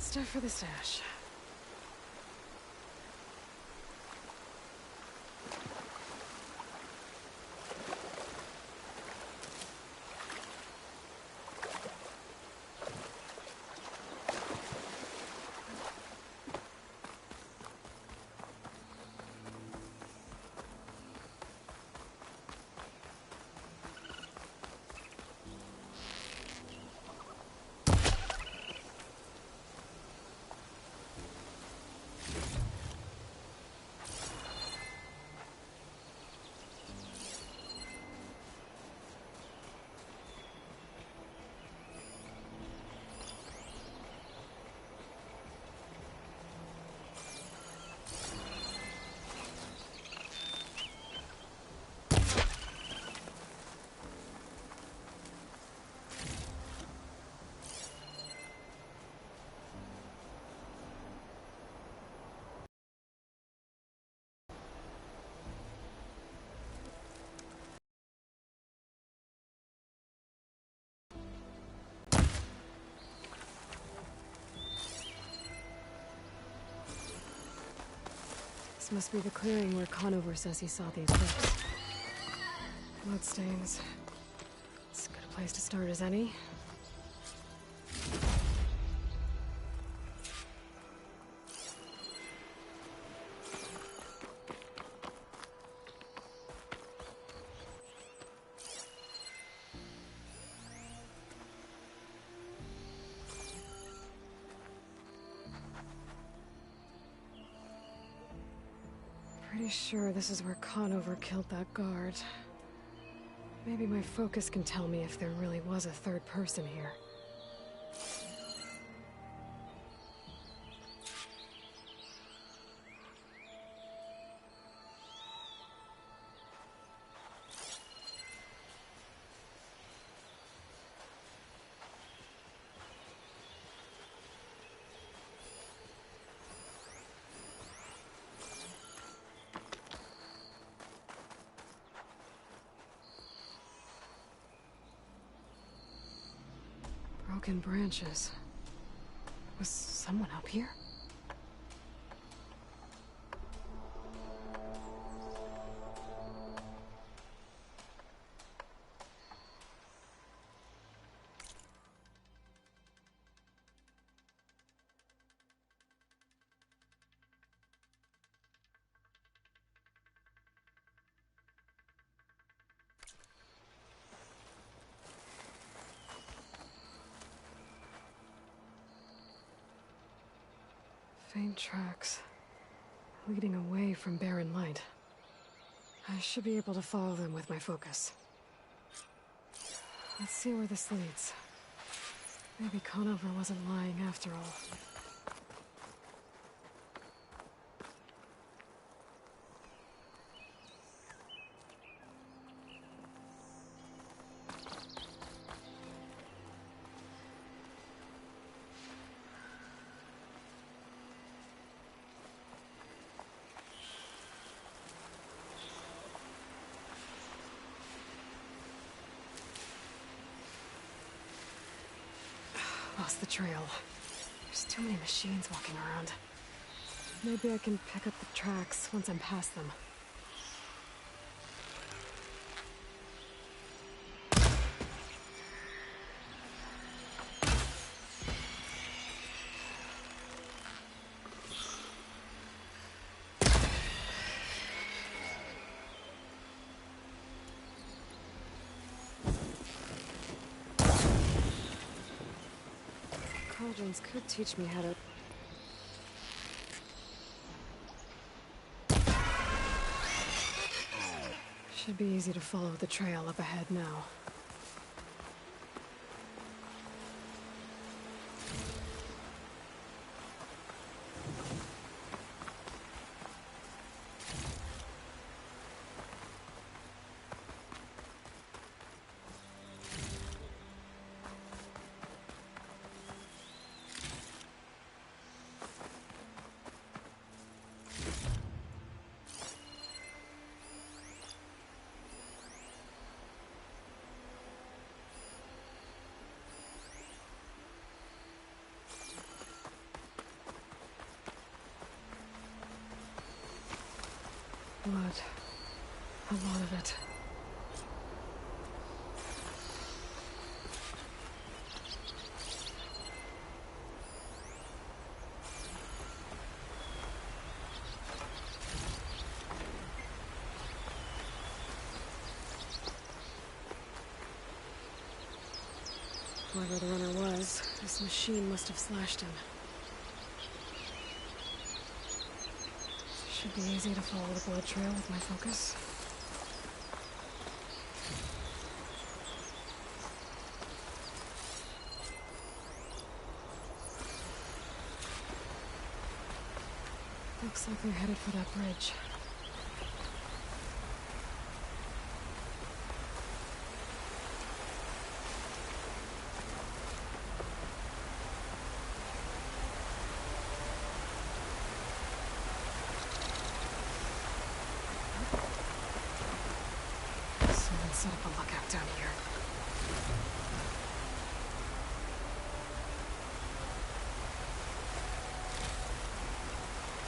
Stuff for the stash. This must be the clearing where Conover says he saw the eclipse. Bloodstains. It's as good a place to start as any. Pretty sure this is where Conover killed that guard. Maybe my focus can tell me if there really was a third person here. Broken branches. Was someone up here? Faint tracks, leading away from barren light. I should be able to follow them with my focus. Let's see where this leads. Maybe Conover wasn't lying after all. Lost the trail. There's too many machines walking around. Maybe I can pick up the tracks once I'm past them. Cauldrons could teach me how to... Should be easy to follow the trail up ahead now. Blood. A lot of it. Whoever the runner was, this machine must have slashed him. Should be easy to follow the blood trail with my focus. Looks like they're headed for that bridge. Someone set up a lookout down here.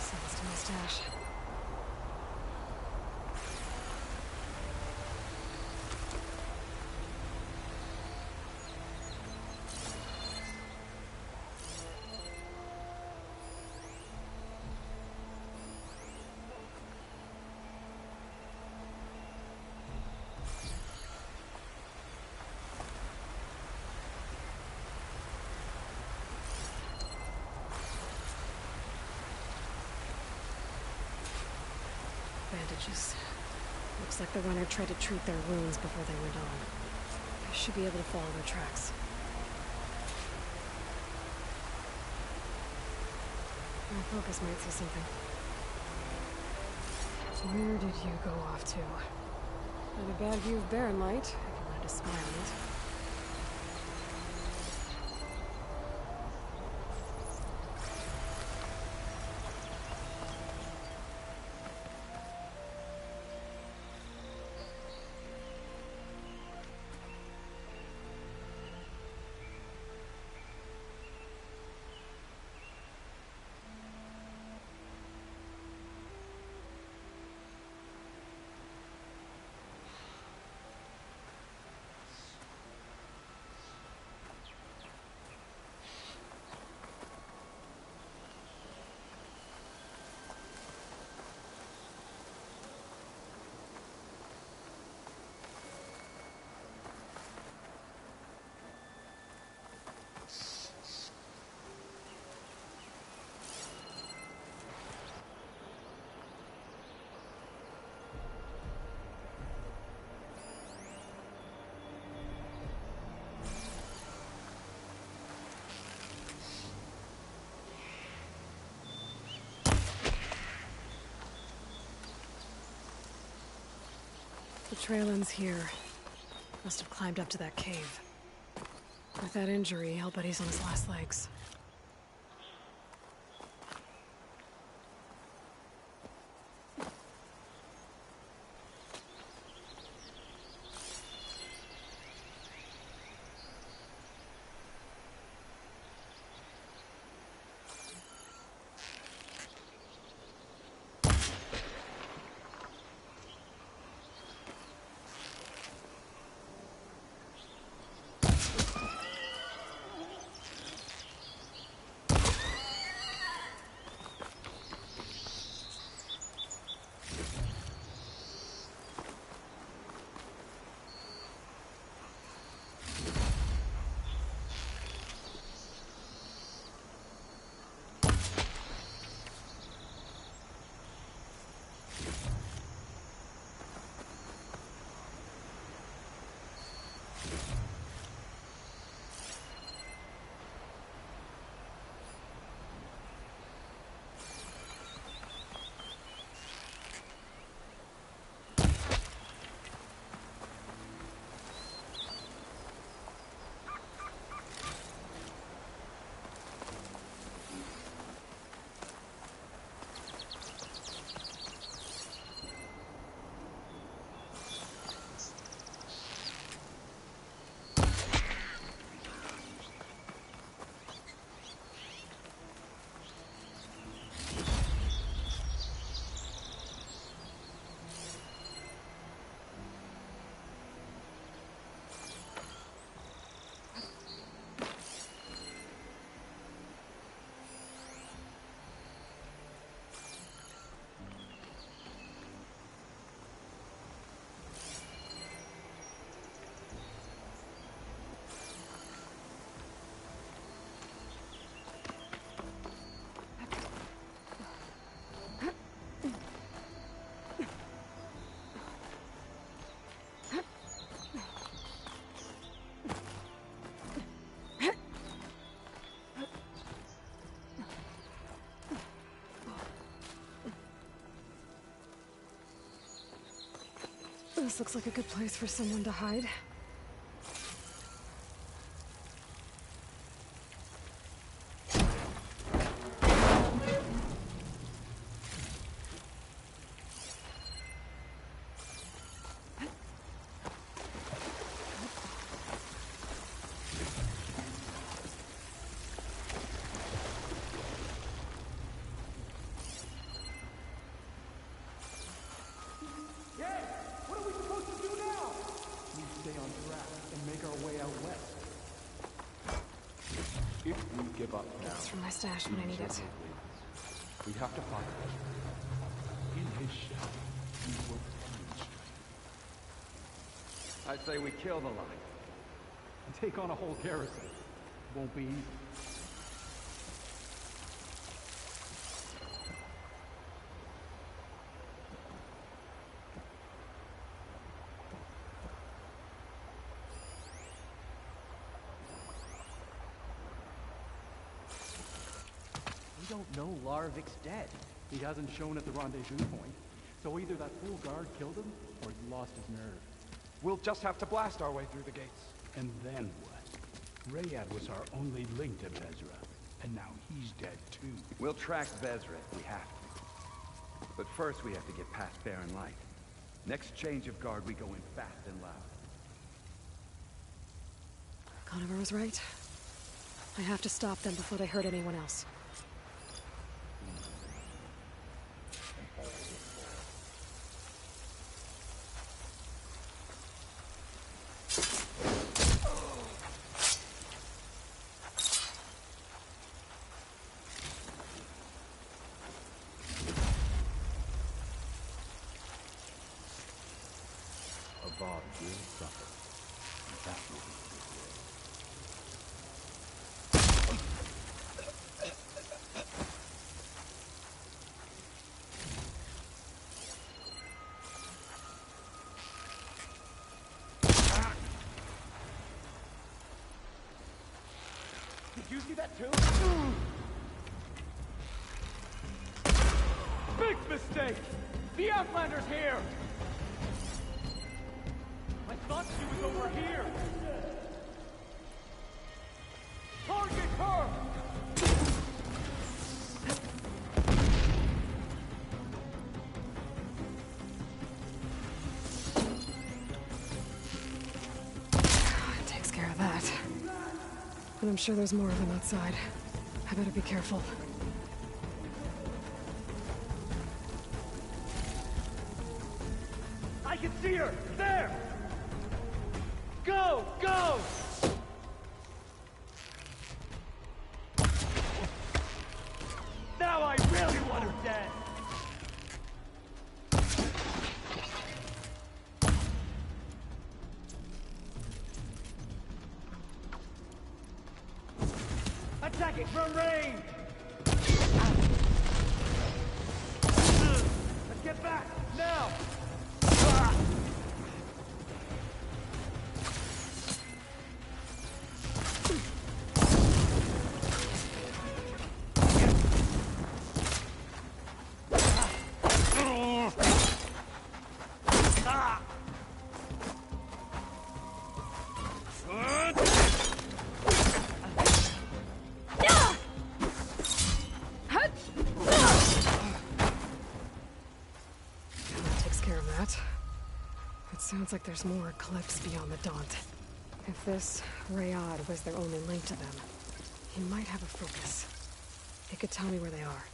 Sounds to my stash. Bandages. Looks like the runner tried to treat their wounds before they went on. I should be able to follow their tracks. My focus might see something. Where did you go off to? Not a bad view of Barren Light, if you wanted to spy on it. The trail ends here. Must have climbed up to that cave. With that injury, I'll bet he's on his last legs. This looks like a good place for someone to hide. If we give up now, It's from my stash when I need it. we have to find him. In his shadow, he will demonstrate. I say we kill the lot. And take on a whole garrison. Won't be easy. We don't know Larvik's dead. He hasn't shown at the rendezvous point, so either that fool guard killed him, or he lost his nerve. We'll just have to blast our way through the gates. And then what? Rayad was our only link to Vezra, and now he's dead too. We'll track Vezra if we have to. But first we have to get past Barren Light. Next change of guard, we go in fast and loud. Conover was right. I have to stop them before they hurt anyone else. Avad will suffer, and that will be Did you see that too? Big mistake! The Outlander's here! I thought she was over here! Target her! It takes care of that. But I'm sure there's more of them outside. I better be careful. I can see her! There! Go! Go! Now I really want her dead! Attacking from range! Let's get back! Now! Takes care of that. It sounds like there's more Eclipse beyond the Daunt. If this Rayad was their only link to them, he might have a focus. He could tell me where they are.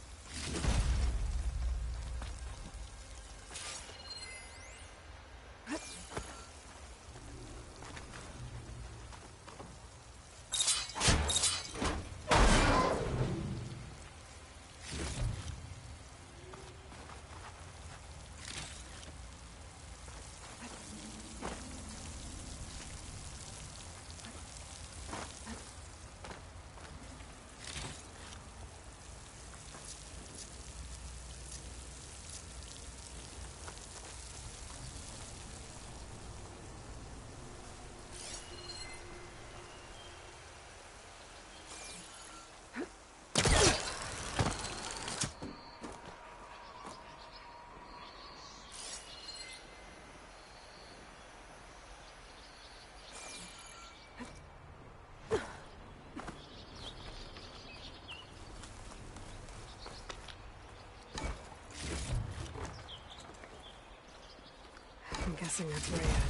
Guessing that's Rayad.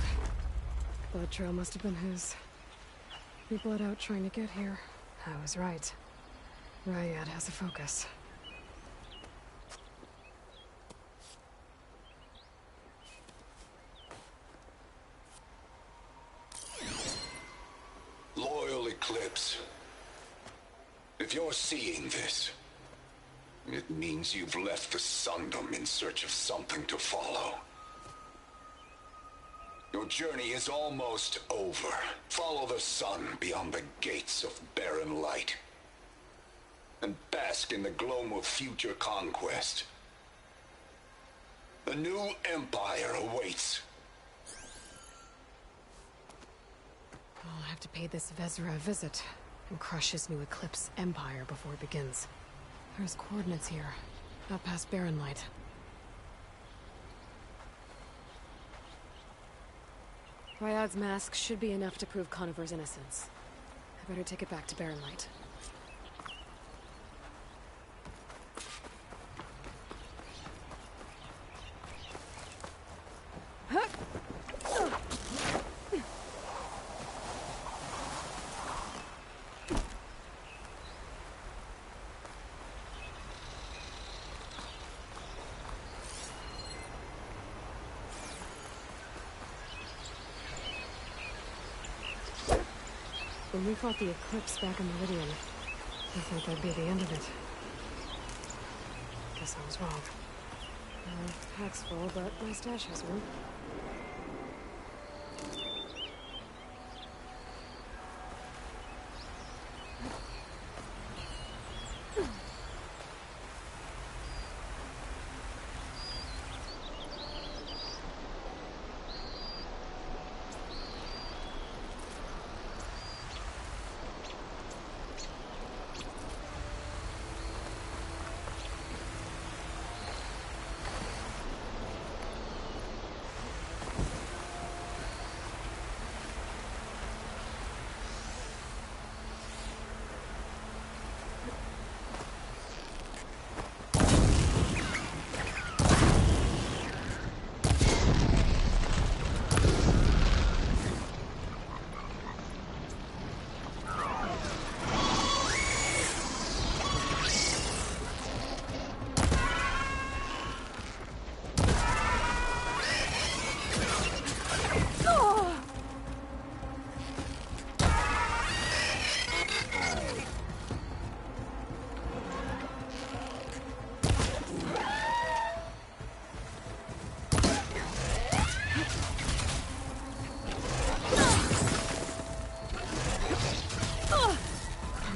Blood trail must have been his. He bled out trying to get here. I was right. Rayad has a focus. Loyal Eclipse. If you're seeing this, it means you've left the Sundom in search of something to follow. Your journey is almost over. Follow the sun beyond the gates of barren light. And bask in the gloam of future conquest. A new empire awaits. I'll have to pay this Vezra a visit and crush his new Eclipse empire before it begins. There's coordinates here, up past Barren Light. Ryad's mask should be enough to prove Conover's innocence. I better take it back to Barren Light. When we fought the Eclipse back in Meridian, I thought that'd be the end of it. Guess I was wrong. Pack's full, but my stash has room.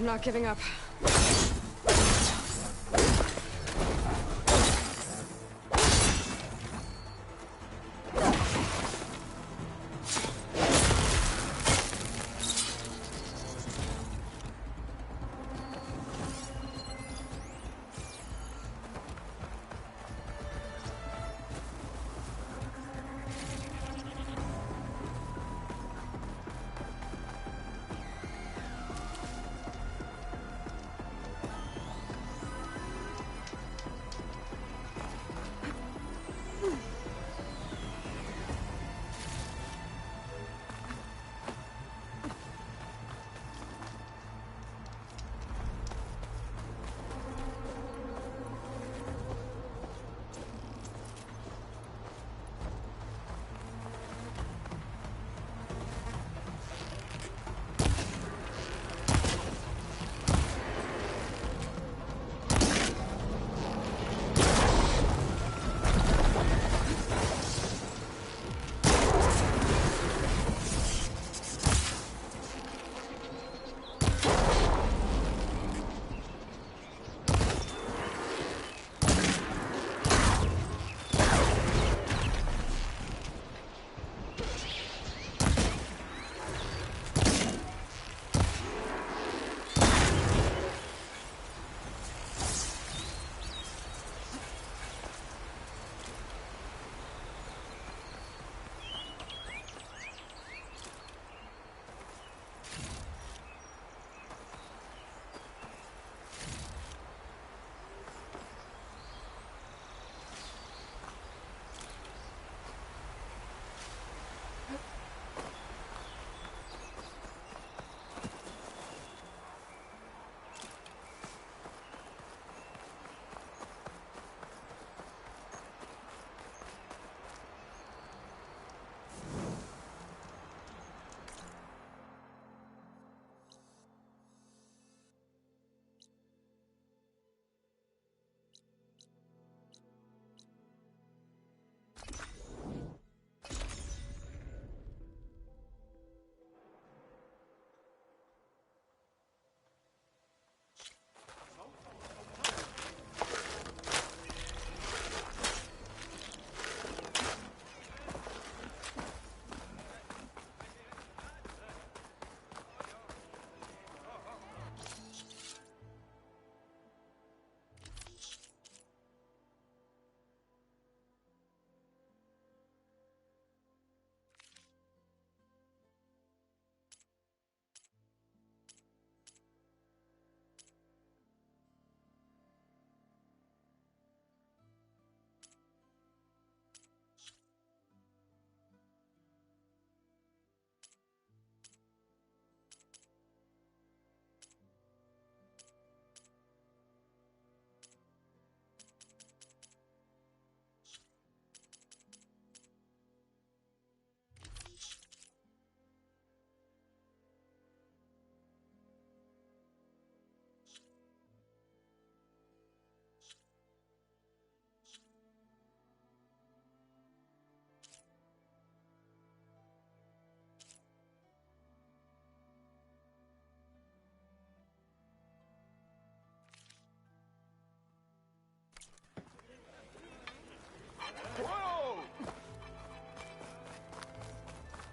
I'm not giving up.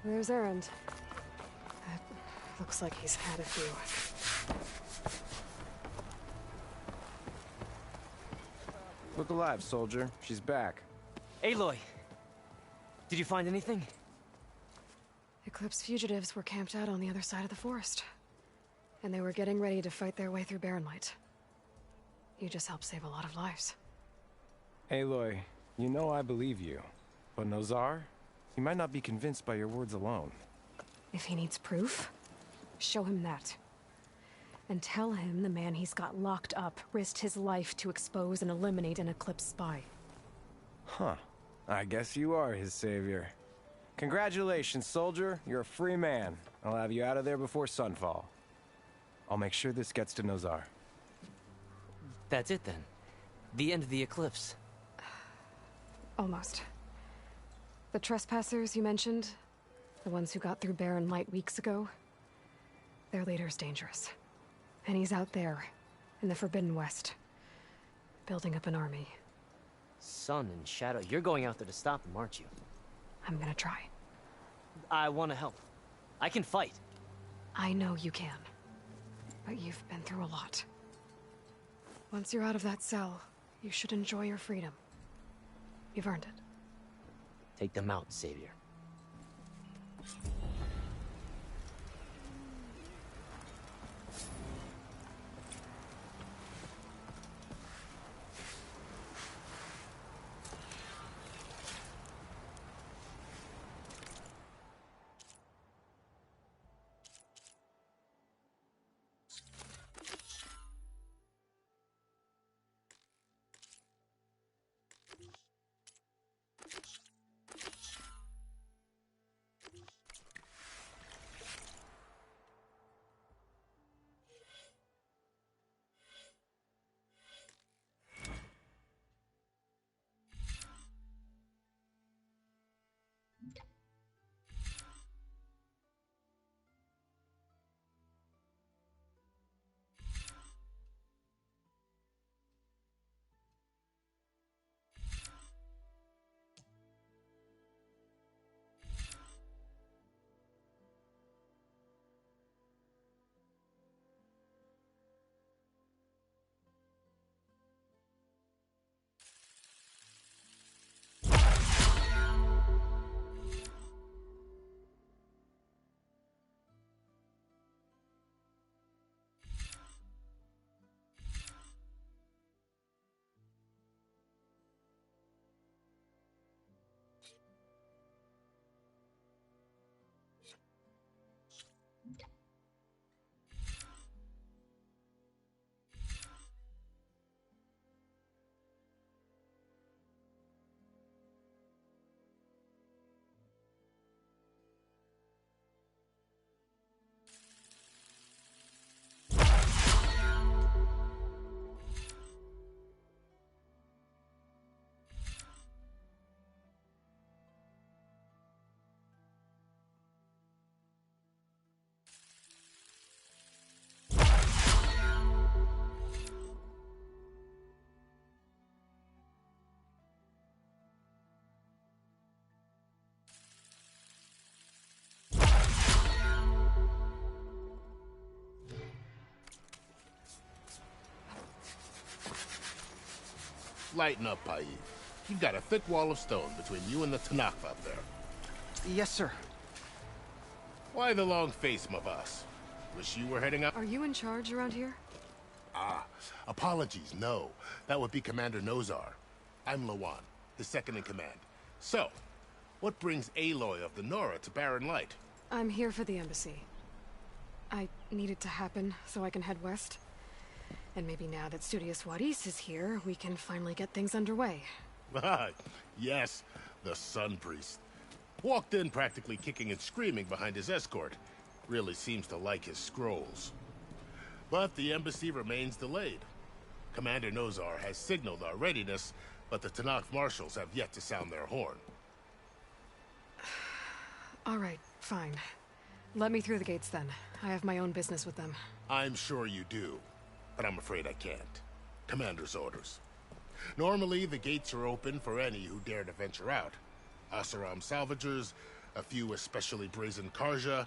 There's Erend. That looks like he's had a few. Look alive, soldier. She's back. Aloy! Did you find anything? Eclipse fugitives were camped out on the other side of the forest. And they were getting ready to fight their way through Barren Light. You just helped save a lot of lives. Aloy, you know I believe you. But Nozar? He might not be convinced by your words alone. If he needs proof, show him that. And tell him the man he's got locked up risked his life to expose and eliminate an Eclipse spy. Huh. I guess you are his savior. Congratulations, soldier. You're a free man. I'll have you out of there before sunfall. I'll make sure this gets to Nozar. That's it then. The end of the Eclipse. Almost. The trespassers you mentioned, the ones who got through Barren Light weeks ago, their leader's dangerous. And he's out there, in the Forbidden West, building up an army. Sun and Shadow, you're going out there to stop him, aren't you? I'm gonna try. I want to help. I can fight. I know you can. But you've been through a lot. Once you're out of that cell, you should enjoy your freedom. You've earned it. Take them out, Savior. Lighten up, Paid. You've got a thick wall of stone between you and the Tanakh up there. Yes, sir. Why the long face, my boss? Wish you were heading up? Are you in charge around here? Ah, apologies, no. That would be Commander Nozar. I'm Lawan, his second in command. So, what brings Aloy of the Nora to Barren Light? I'm here for the embassy. I need it to happen so I can head west. And maybe now that Studious Wadis is here, we can finally get things underway. Yes, the Sun Priest. Walked in practically kicking and screaming behind his escort. Really seems to like his scrolls. But the embassy remains delayed. Commander Nozar has signaled our readiness, but the Tanakh marshals have yet to sound their horn. All right, fine. Let me through the gates then. I have my own business with them. I'm sure you do, but I'm afraid I can't. Commander's orders. Normally, the gates are open for any who dare to venture out. Asaram salvagers, a few especially brazen Karja,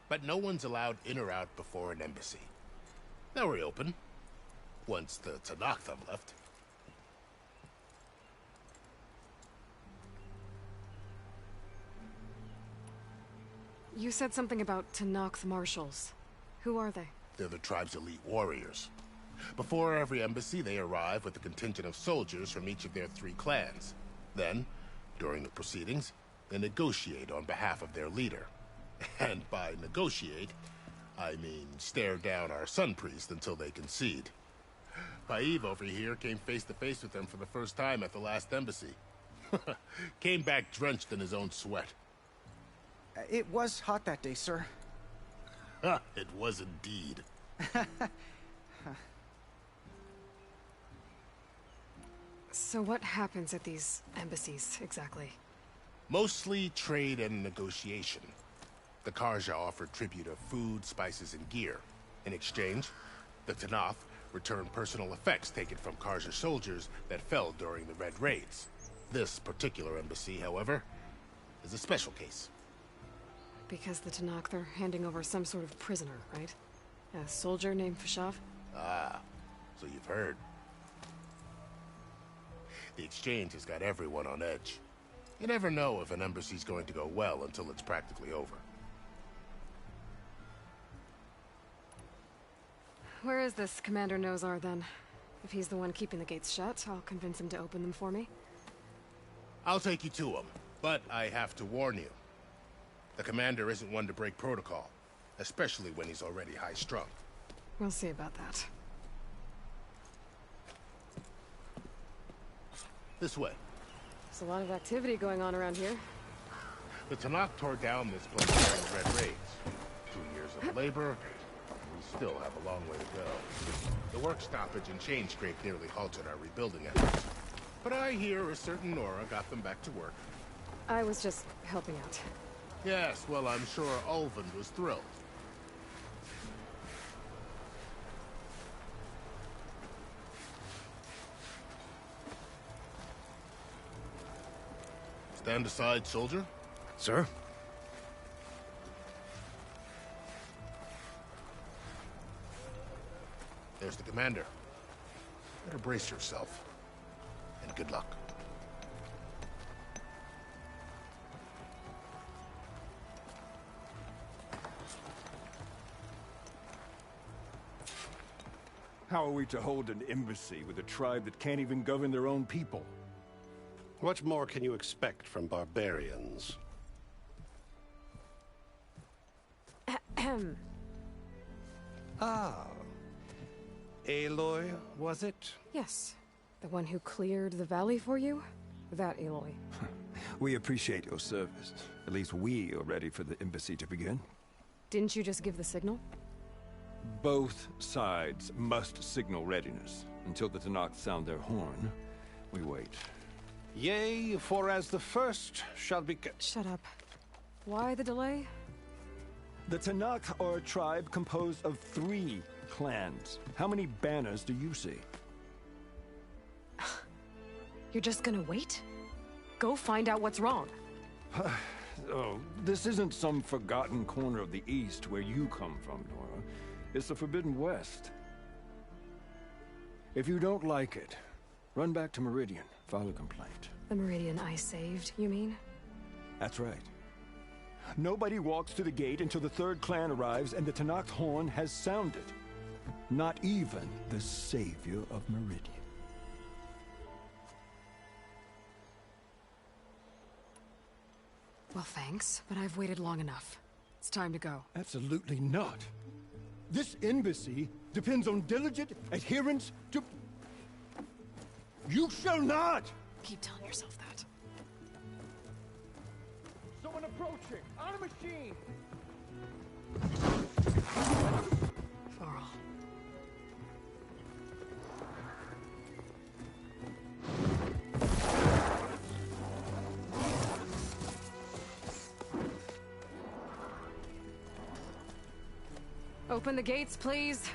but no one's allowed in or out before an embassy. They'll reopen, once the Tenakth have left. You said something about Tenakth marshals. Who are they? They're the tribe's elite warriors. Before every embassy, they arrive with a contingent of soldiers from each of their 3 clans. Then, during the proceedings, they negotiate on behalf of their leader. And by negotiate, I mean stare down our Sun Priest until they concede. Paiv over here came face to face with them for the first time at the last embassy. Came back drenched in his own sweat. It was hot that day, sir. It was indeed. So what happens at these embassies, exactly? Mostly trade and negotiation. The Karja offered tribute of food, spices, and gear. In exchange, the Tenakth returned personal effects taken from Karja soldiers that fell during the Red Raids. This particular embassy, however, is a special case. Because the Tenakth are handing over some sort of prisoner, right? A soldier named Fashav? Ah, so you've heard. The exchange has got everyone on edge. You never know if an embassy's going to go well until it's practically over. Where is this Commander Nozar, then? If he's the one keeping the gates shut, I'll convince him to open them for me. I'll take you to him, but I have to warn you. The commander isn't one to break protocol, especially when he's already high-strung. We'll see about that. This way. There's a lot of activity going on around here. The Tenakth tore down this place during the Red Raids. 2 years of labor, we still have a long way to go. The work stoppage and chain scrape nearly halted our rebuilding efforts. But I hear a certain Nora got them back to work. I was just helping out. Yes, well, I'm sure Ulvund was thrilled. Stand aside, soldier. Sir? There's the commander. Better brace yourself. And good luck. How are we to hold an embassy with a tribe that can't even govern their own people? What more can you expect from barbarians? Ahem. Ah. Aloy, was it? Yes. The one who cleared the valley for you? That Aloy. We appreciate your service. At least we are ready for the embassy to begin. Didn't you just give the signal? Both sides must signal readiness. Until the Tenakth sound their horn, we wait. Yea, for as the first shall be... Shut up. Why the delay? The Tenakth are a tribe composed of 3 clans. How many banners do you see? You're just gonna wait? Go find out what's wrong. Oh, this isn't some forgotten corner of the East where you come from, Nora. It's the Forbidden West. If you don't like it, run back to Meridian, file a complaint. The Meridian I saved, you mean? That's right. Nobody walks to the gate until the 3rd clan arrives and the Tenakth horn has sounded. Not even the savior of Meridian. Well, thanks, but I've waited long enough. It's time to go. Absolutely not. This embassy depends on diligent adherence to... You shall not! Keep telling yourself that. Someone approaching! On a machine! Varl. Open the gates, please.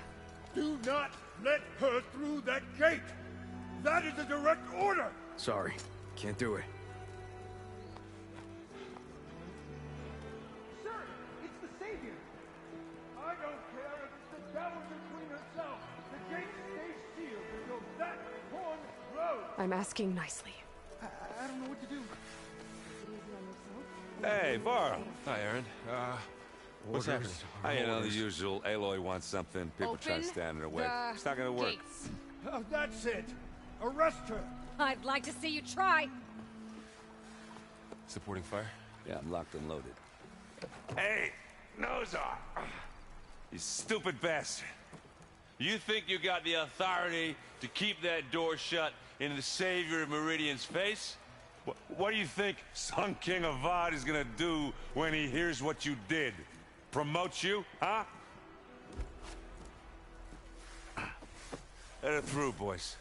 Do not let her through that gate! That is a direct order! Sorry, can't do it. Queen herself. The gate stays sealed until that horn blows. I'm asking nicely. I don't know what to do. Hey, Varl. Hi, Aaron. What's happening? You know, the usual. Aloy wants something. People try to stand in her way. It's not gonna work. Gates. Oh, that's it. Arrest her. I'd like to see you try. Supporting fire? Yeah, I'm locked and loaded. Hey, Nozar! You stupid bastard. You think you got the authority to keep that door shut in the Savior of Meridian's face? What do you think Sun King Avad is gonna do when he hears what you did? Promote you, huh? Let it through, boys.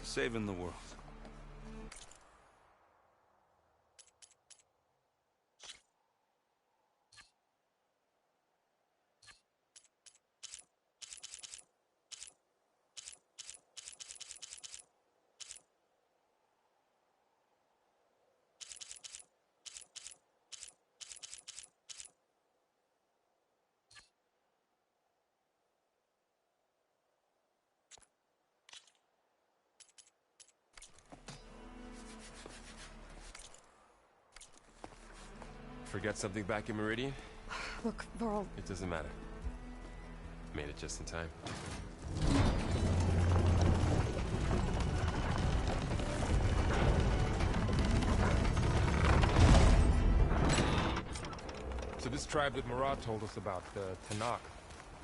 Saving the world. Forget something back in Meridian? Look, Varl. It doesn't matter. Made it just in time. So this tribe that Murad told us about, the Tanakh,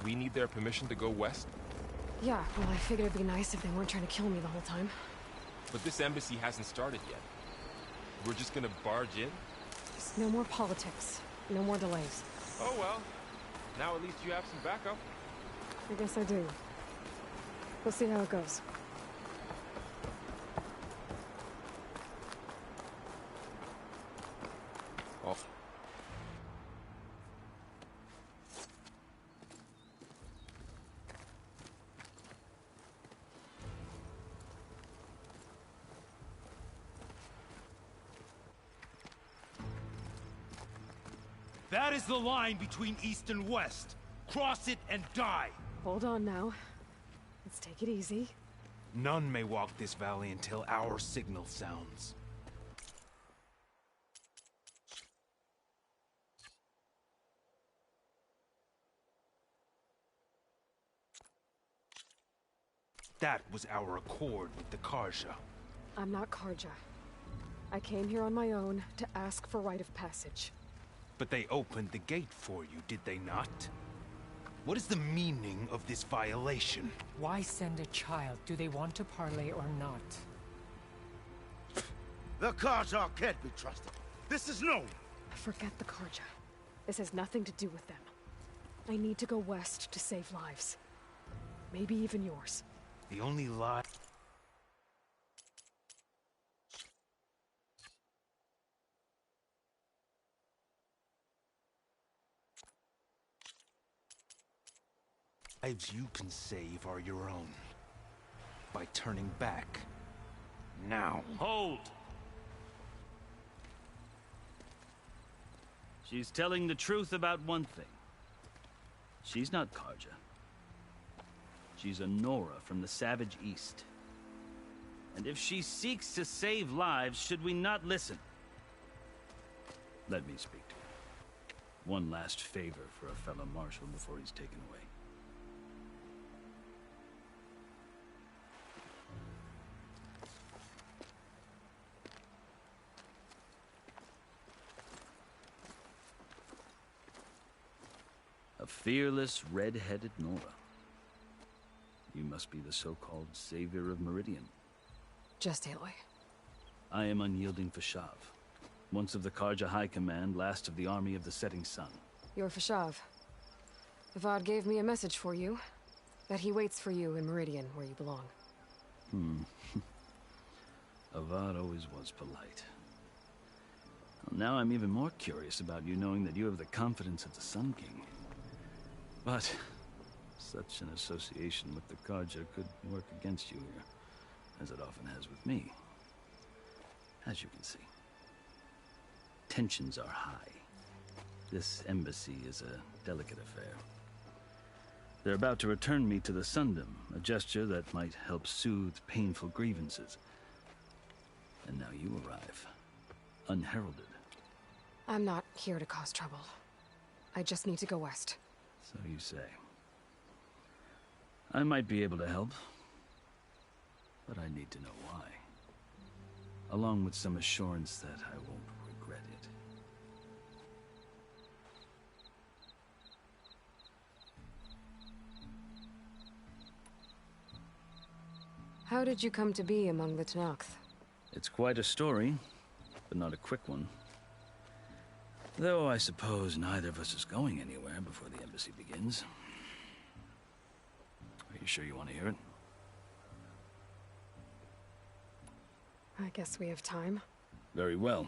we need their permission to go west? Yeah, well, I figured it'd be nice if they weren't trying to kill me the whole time. But this embassy hasn't started yet. We're just gonna barge in? Just no more politics. No more delays. Oh well. Now at least you have some backup. I guess I do. We'll see how it goes. Off. That is the line between East and West. Cross it and die. Hold on now. Let's take it easy. None may walk this valley until our signal sounds. That was our accord with the Karja. I'm not Karja. I came here on my own to ask for rite of passage. But they opened the gate for you, did they not? What is the meaning of this violation? Why send a child? Do they want to parley or not? The Karja can't be trusted. This is known. Forget the Karja. This has nothing to do with them. I need to go west to save lives. Maybe even yours. The only lie... lives you can save are your own. By turning back. Now. Hold! She's telling the truth about one thing. She's not Karja. She's a Nora from the Savage East. And if she seeks to save lives, should we not listen? Let me speak to her. One last favor for a fellow marshal before he's taken away. A fearless, red-headed Nora. You must be the so-called Savior of Meridian. Just Aloy. I am Unyielding Fashav. Once of the Karja High Command, last of the Army of the Setting Sun. You're Fashav. Avad gave me a message for you. That he waits for you in Meridian, where you belong. Avad always was polite. Well, now I'm even more curious about you knowing that you have the confidence of the Sun King. But such an association with the Karja could work against you here, as it often has with me. As you can see, tensions are high. This embassy is a delicate affair. They're about to return me to the Sundom, a gesture that might help soothe painful grievances. And now you arrive, unheralded. I'm not here to cause trouble. I just need to go west. So you say. I might be able to help, but I need to know why. Along with some assurance that I won't regret it. How did you come to be among the Tenakth? It's quite a story, but not a quick one. Though I suppose neither of us is going anywhere before the embassy begins. Are you sure you want to hear it? I guess we have time. Very well.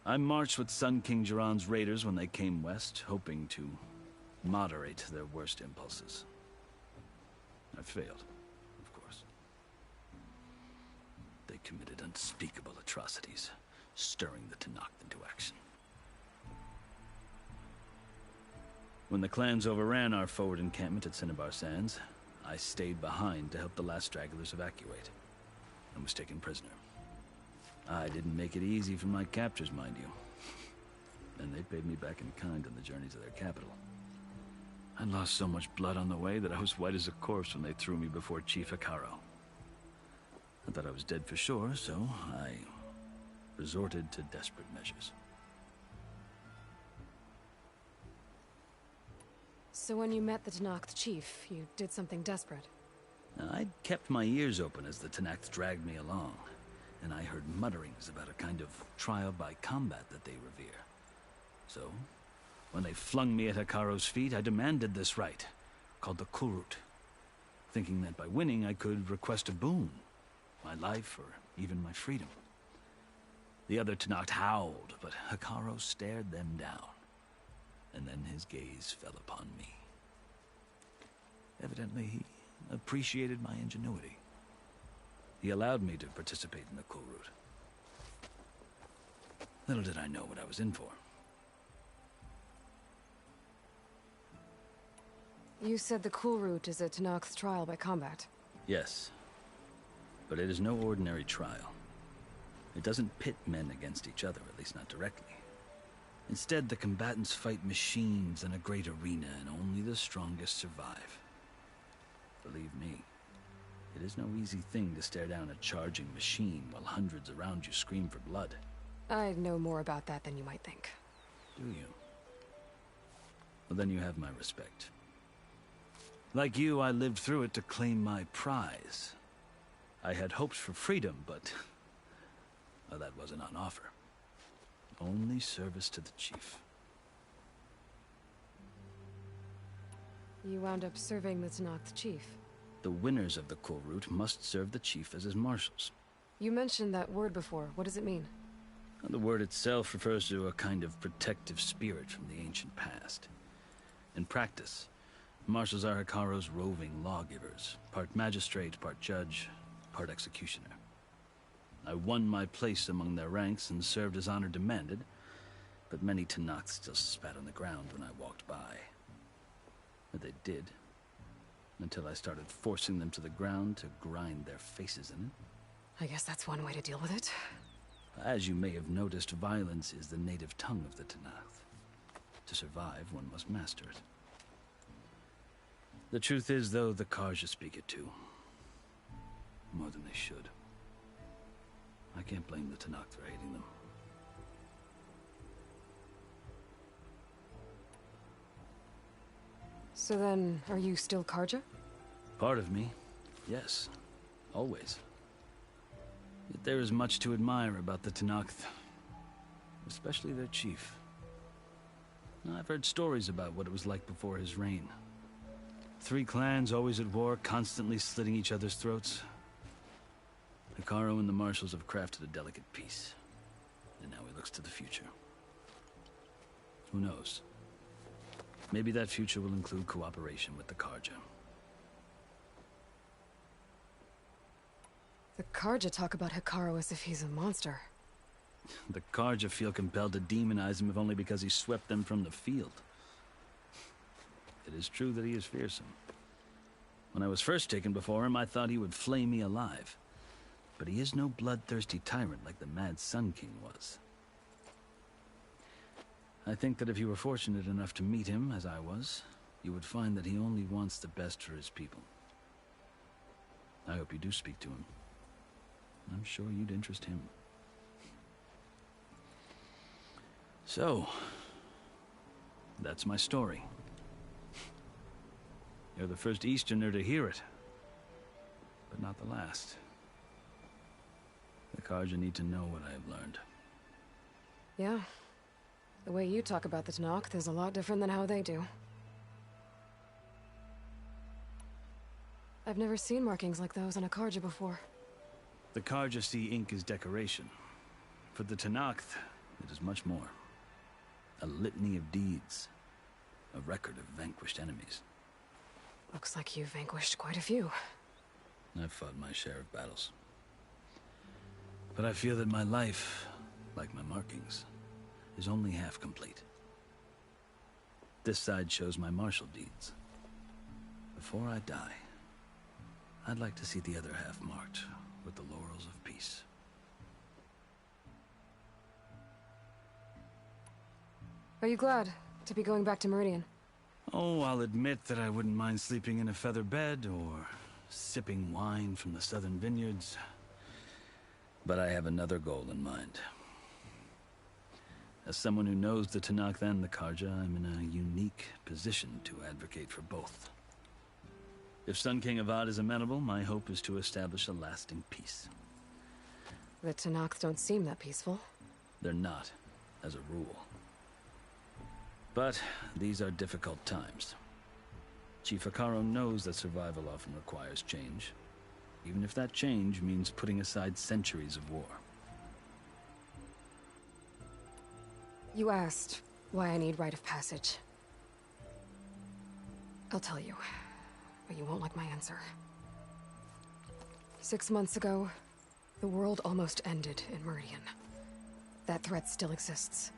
I marched with Sun King Jiran's raiders when they came west, hoping to moderate their worst impulses. I failed, of course. They committed unspeakable atrocities, stirring the Tenakth into action. When the clans overran our forward encampment at Cinnabar Sands, I stayed behind to help the last stragglers evacuate, and was taken prisoner. I didn't make it easy for my captors, mind you. And they paid me back in kind on the journey to their capital. I lost so much blood on the way that I was white as a corpse when they threw me before Chief Hekarro. I thought I was dead for sure, so I resorted to desperate measures. So when you met the Tenakth chief, you did something desperate? I'd kept my ears open as the Tenakth dragged me along, and I heard mutterings about a kind of trial by combat that they revere. So, when they flung me at Hekarro's feet, I demanded this right, called the Kulrut, thinking that by winning I could request a boon, my life or even my freedom. The other Tenakth howled, but Hekarro stared them down, and then his gaze fell upon me. Evidently, he appreciated my ingenuity. He allowed me to participate in the Kulrut. Little did I know what I was in for. You said the Kulrut is a Tenakth's trial by combat. Yes, but it is no ordinary trial. It doesn't pit men against each other, at least not directly. Instead, the combatants fight machines in a great arena, and only the strongest survive. Believe me, it is no easy thing to stare down a charging machine while hundreds around you scream for blood. I know more about that than you might think. Do you? Well, then you have my respect. Like you, I lived through it to claim my prize. I had hoped for freedom, but well, that wasn't on offer. Only service to the chief. You wound up serving the Tenakth chief. The winners of the Kulrut must serve the chief as his marshals. You mentioned that word before. What does it mean? The word itself refers to a kind of protective spirit from the ancient past. In practice, marshals are Hekarro's roving lawgivers, part magistrate, part judge, part executioner. I won my place among their ranks and served as honor demanded, but many Tenakth still spat on the ground when I walked by. But they did, until I started forcing them to the ground to grind their faces in it. I guess that's one way to deal with it. As you may have noticed, violence is the native tongue of the Tenakth. To survive, one must master it. The truth is, though, the Carja speak it too. More than they should. I can't blame the Tenakth for hating them. So then, are you still Carja? Part of me, yes. Always. Yet there is much to admire about the Tenakth. Especially their chief. I've heard stories about what it was like before his reign. 3 clans always at war, constantly slitting each other's throats. Hekarro and the marshals have crafted a delicate peace. And now he looks to the future. Who knows? Maybe that future will include cooperation with the Carja. The Carja talk about Hekarro as if he's a monster. The Karja feel compelled to demonize him if only because he swept them from the field. It is true that he is fearsome. When I was first taken before him, I thought he would flay me alive. But he is no bloodthirsty tyrant like the Mad Sun King was. I think that if you were fortunate enough to meet him, as I was, you would find that he only wants the best for his people. I hope you do speak to him. I'm sure you'd interest him. So, that's my story. You're the first Easterner to hear it, but not the last. The Karja need to know what I have learned. Yeah. The way you talk about the Tenakth is a lot different than how they do. I've never seen markings like those on a Karja before. The Karja see ink as decoration. For the Tenakth, it is much more. A litany of deeds. A record of vanquished enemies. Looks like you've vanquished quite a few. I've fought my share of battles. But I feel that my life, like my markings, is only half complete. This side shows my martial deeds. Before I die, I'd like to see the other half marked with the laurels of peace. Are you glad to be going back to Meridian? Oh, I'll admit that I wouldn't mind sleeping in a feather bed or sipping wine from the southern vineyards. But I have another goal in mind. As someone who knows the Tenakth and the Karja, I'm in a unique position to advocate for both. If Sun King Avad is amenable, my hope is to establish a lasting peace. The Tenakth don't seem that peaceful. They're not, as a rule. But these are difficult times. Chief Hekarro knows that survival often requires change, even if that change means putting aside centuries of war. You asked why I need rite of passage. I'll tell you, but you won't like my answer. 6 months ago, the world almost ended in Meridian. That threat still exists.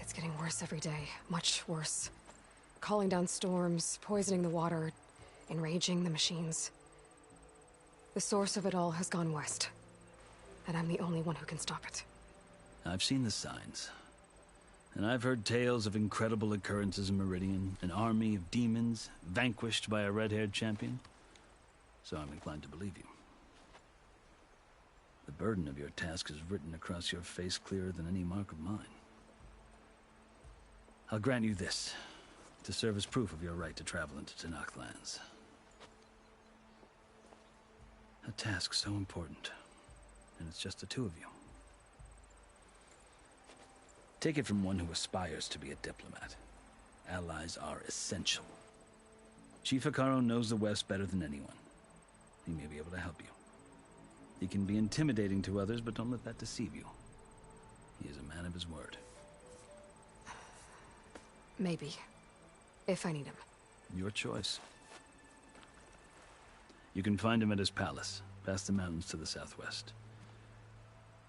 It's getting worse every day, much worse. Calling down storms, poisoning the water, enraging the machines. The source of it all has gone west, and I'm the only one who can stop it. I've seen the signs. And I've heard tales of incredible occurrences in Meridian, an army of demons vanquished by a red-haired champion. So I'm inclined to believe you. The burden of your task is written across your face clearer than any mark of mine. I'll grant you this, to serve as proof of your right to travel into Tenakth lands. A task so important, and it's just the two of you. Take it from one who aspires to be a diplomat. Allies are essential. Chief Hekarro knows the West better than anyone. He may be able to help you. He can be intimidating to others, but don't let that deceive you. He is a man of his word. Maybe. If I need him. Your choice. You can find him at his palace, past the mountains to the southwest.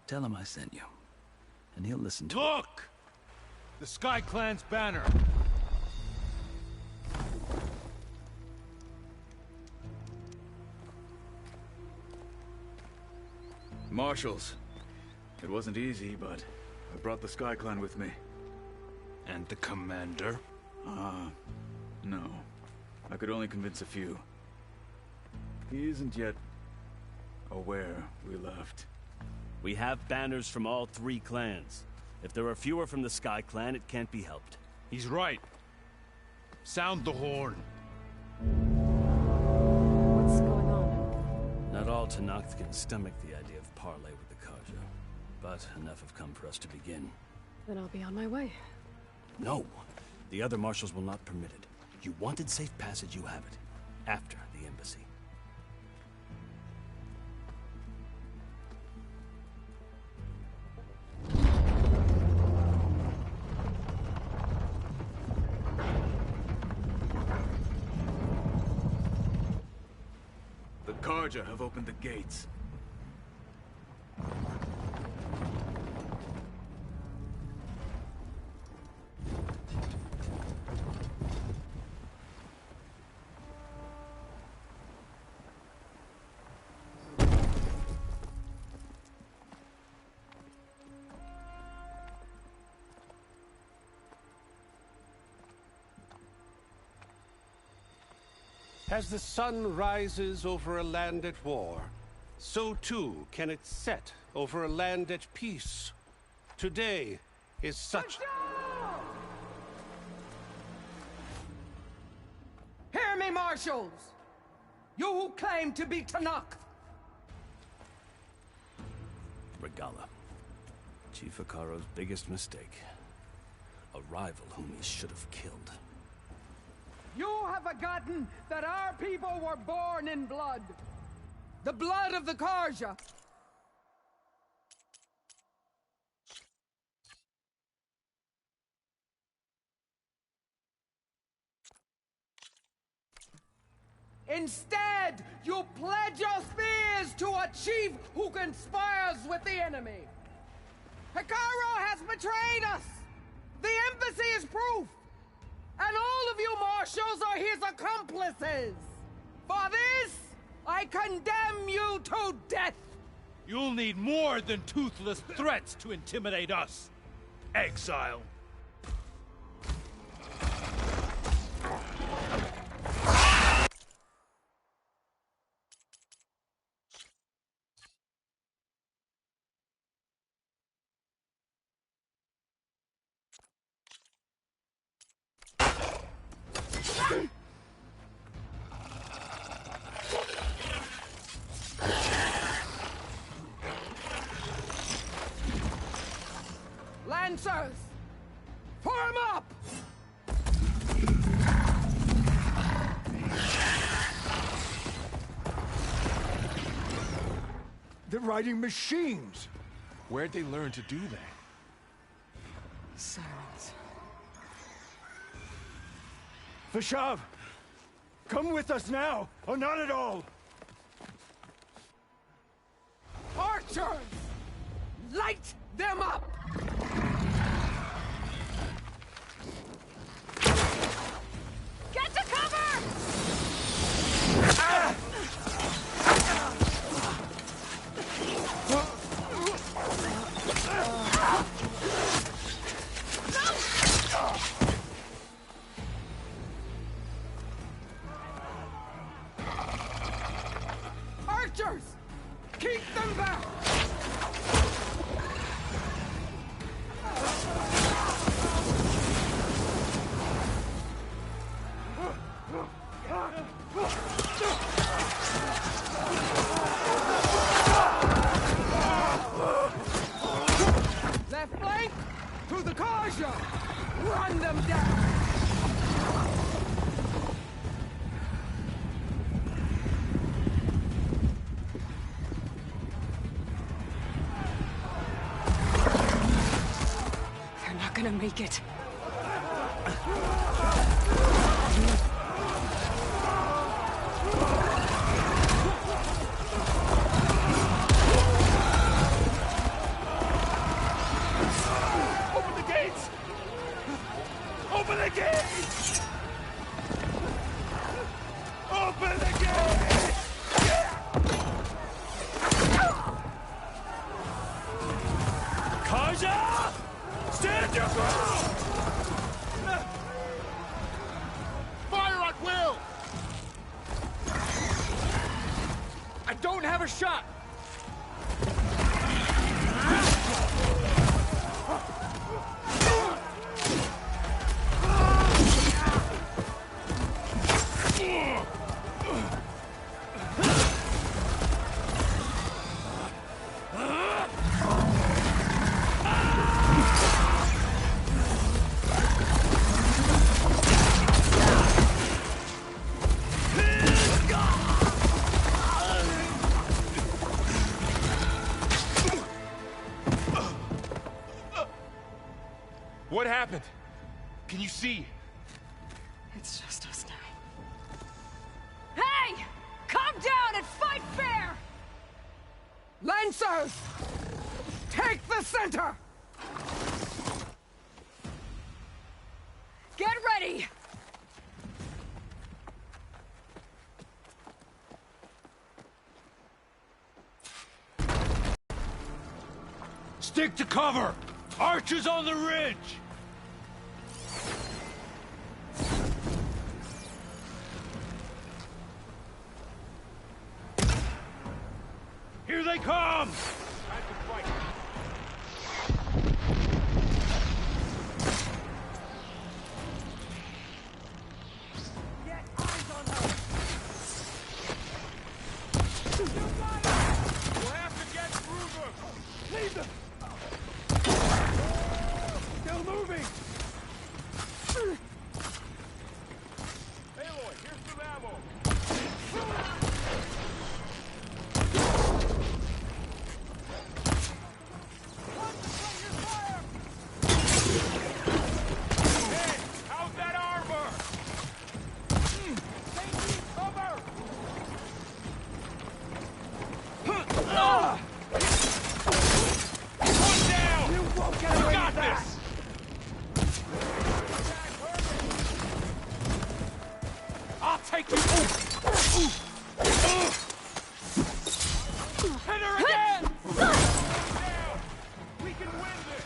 Tell him I sent you, and he'll listen to Look! The Sky Clan's banner! Marshals. It wasn't easy, but I brought the Sky Clan with me. And the commander? No. I could only convince a few. He isn't yet aware we left. We have banners from all 3 clans. If there are fewer from the Sky Clan, it can't be helped. He's right. Sound the horn. What's going on? Not all Tenakth can stomach the idea of parley with the Karja, but enough have come for us to begin. Then I'll be on my way. No, the other marshals will not permit it. You wanted safe passage, you have it. After the embassy. The Karja have opened the gates. As the sun rises over a land at war, so too can it set over a land at peace. Today is such... Hear me, Marshals! You who claim to be Tanakh! Regalla. Chief Hekarro's biggest mistake. A rival whom he should have killed. You have forgotten that our people were born in blood. The blood of the Carja. Instead, you pledge your spears to a chief who conspires with the enemy. Hekarro has betrayed us! The embassy is proof! And all of you marshals are his accomplices! For this, I condemn you to death! You'll need more than toothless threats to intimidate us. Exile. Lancers! Form up! They're riding machines! Where'd they learn to do that? Silence. Vashav! Come with us now, or not at all! Archers! Light them up! Get to cover! Archers! Keep them back! Left flank! To the Carja! Run them down! They're not gonna make it. Open the gates! Open the gates! Open the gates! Carja! Stand your ground! Fire at will! I don't have a shot! What happened? Can you see? It's just us now. Hey! Calm down and fight fair! Lancers! Take the center! Get ready! Stick to cover! Archers on the ridge! they come! We'll have to get through them! Leave them! Still moving! Aloy, here's some ammo! Hey, how's that armor? They need cover! Put down! You won't get away Got with that! this! I'll take you! Hit her again! Down! We can win this!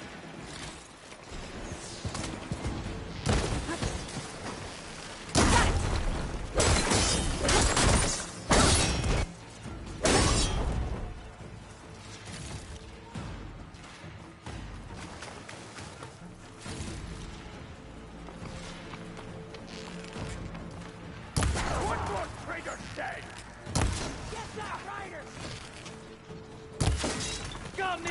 One more traitor dead! Get that rider! Got me!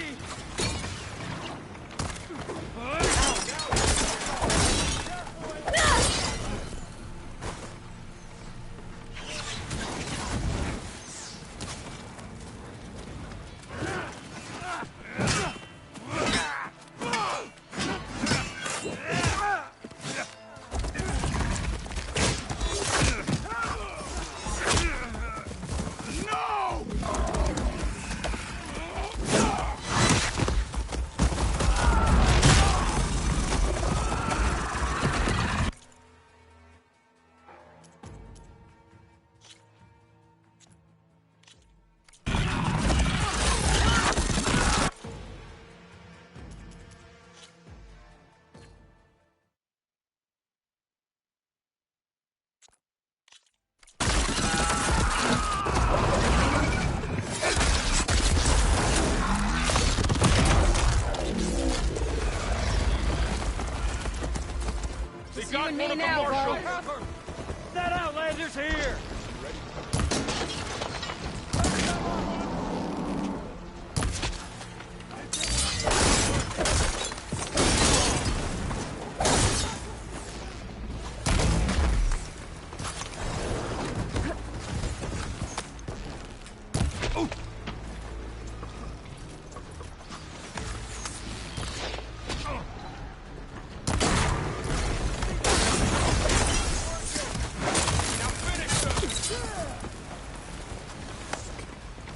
They You got and one me of the now, marshals! bro. That Outlander's here!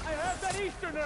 I have that Easterner!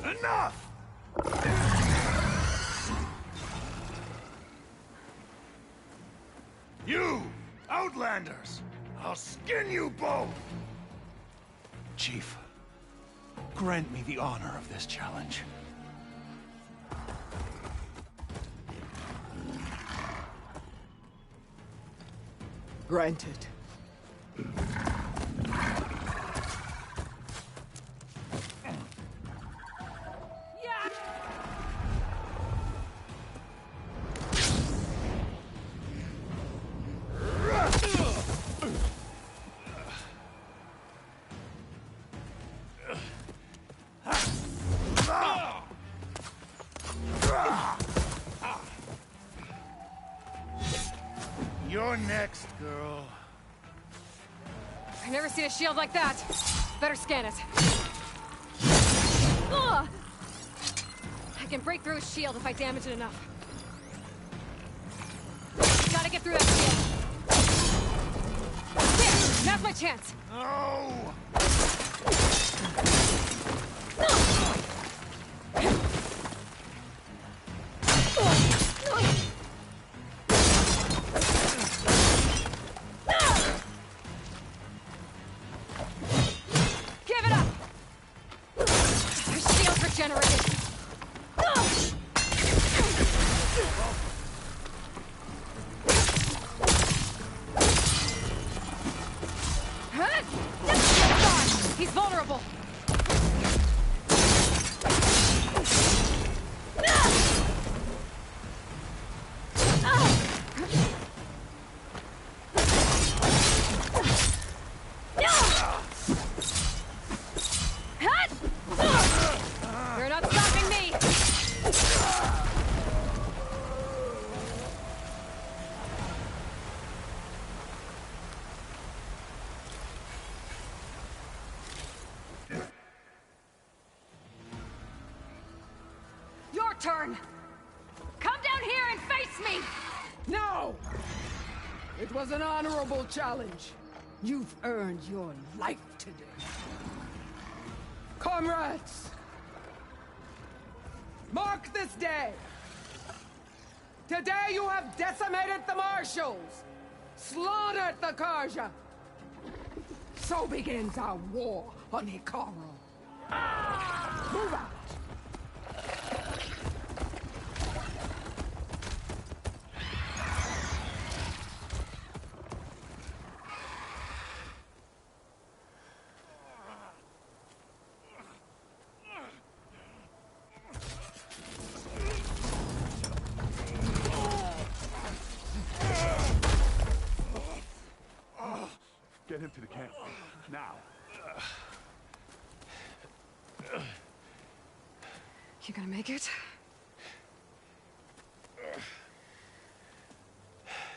Enough! You! Outlanders! I'll skin you both! Chief, grant me the honor of this challenge. Granted. You're next, girl. I've never seen a shield like that. Better scan it. Ugh! I can break through a shield if I damage it enough. Gotta get through that shield. There! Now's my chance! No! Give it up! The shield's regenerated. He's vulnerable. You're not stopping me. Your turn! Come down here and face me! No! It was an honorable challenge. You've earned your life today. Comrades! Mark this day! Today you have decimated the Marshals! Slaughtered the Karja! So begins our war on Hekarro. Move out! Get him to the camp. Now. You gonna make it?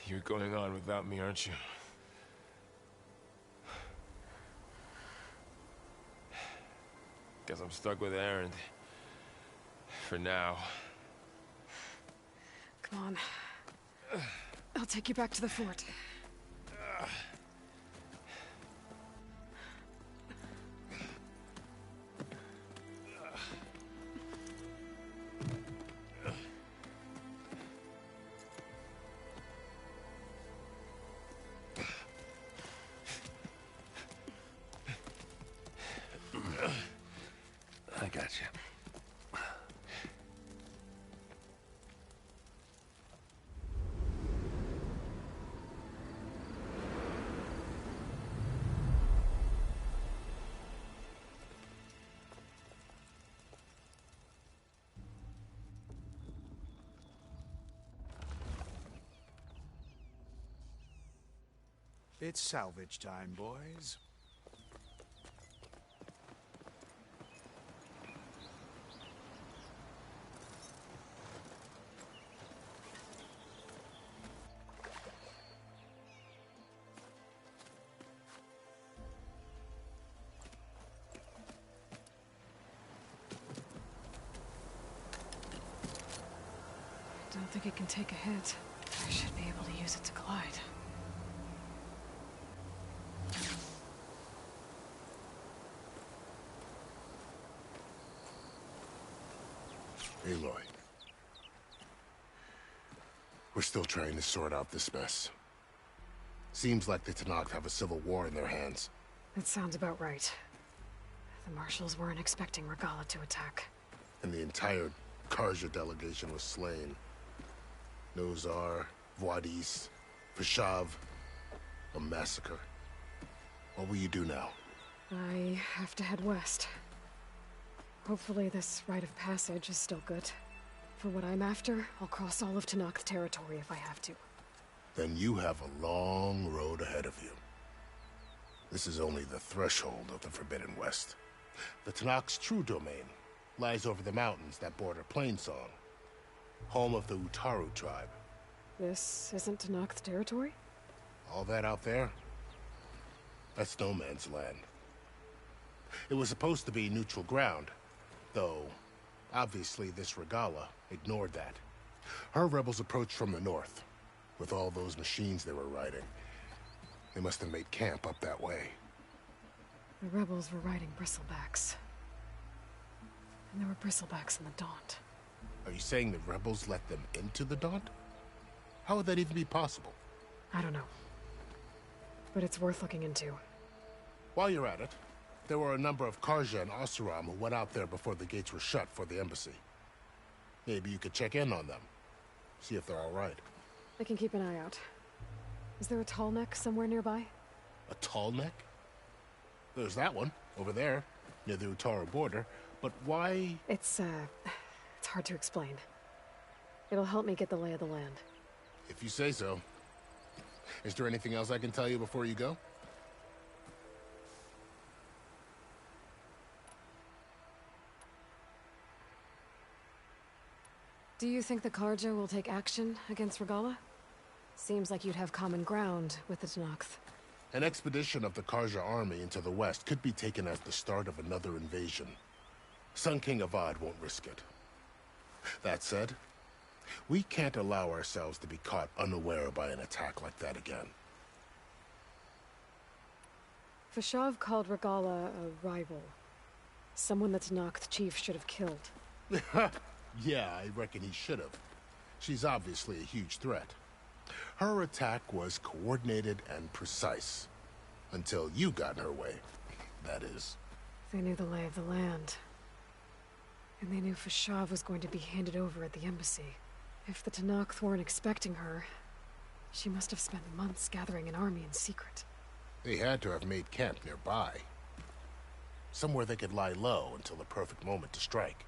You're going on without me, aren't you? Guess I'm stuck with Erend. For now. Come on. I'll take you back to the fort. I got you. It's salvage time, boys. Don't think it can take a hit. I should be able to use it to glide. Aloy. We're still trying to sort out this mess. Seems like the Tenakth have a civil war in their hands. That sounds about right. The Marshals weren't expecting Regalla to attack. And the entire Karja delegation was slain. Nozar, Vuadis, Vashav. A massacre. What will you do now? I have to head west. Hopefully this rite of passage is still good. For what I'm after, I'll cross all of Tenakth territory if I have to. Then you have a long road ahead of you. This is only the threshold of the Forbidden West. The Tenakth's true domain lies over the mountains that border Plainsong, home of the Utaru tribe. This isn't Tenakth's territory? All that out there? That's no man's land. It was supposed to be neutral ground, though obviously this Regalla ignored that. Her rebels approached from the north, with all those machines they were riding. They must have made camp up that way. The rebels were riding bristlebacks. And there were bristlebacks in the Daunt. Are you saying the rebels let them into the Daunt? How would that even be possible? I don't know. But it's worth looking into. While you're at it, there were a number of Carja and Oseram who went out there before the gates were shut for the embassy. Maybe you could check in on them. See if they're all right. I can keep an eye out. Is there a tall neck somewhere nearby? A tall neck? There's that one, over there, near the Utaru border. But why? It's hard to explain. It'll help me get the lay of the land. If you say so. Is there anything else I can tell you before you go? Do you think the Carja will take action against Regalla? Seems like you'd have common ground with the Tenakth. An expedition of the Carja army into the west could be taken as the start of another invasion. Sun King Avad won't risk it. That said, we can't allow ourselves to be caught unaware by an attack like that again. Fashav called Regalla a rival. Someone the Tenakth chief should have killed. Yeah, I reckon he should have. She's obviously a huge threat. Her attack was coordinated and precise. Until you got in her way, that is. They knew the lay of the land. And they knew Fashav was going to be handed over at the embassy. If the Tenakth weren't expecting her, she must have spent months gathering an army in secret. They had to have made camp nearby. Somewhere they could lie low until the perfect moment to strike.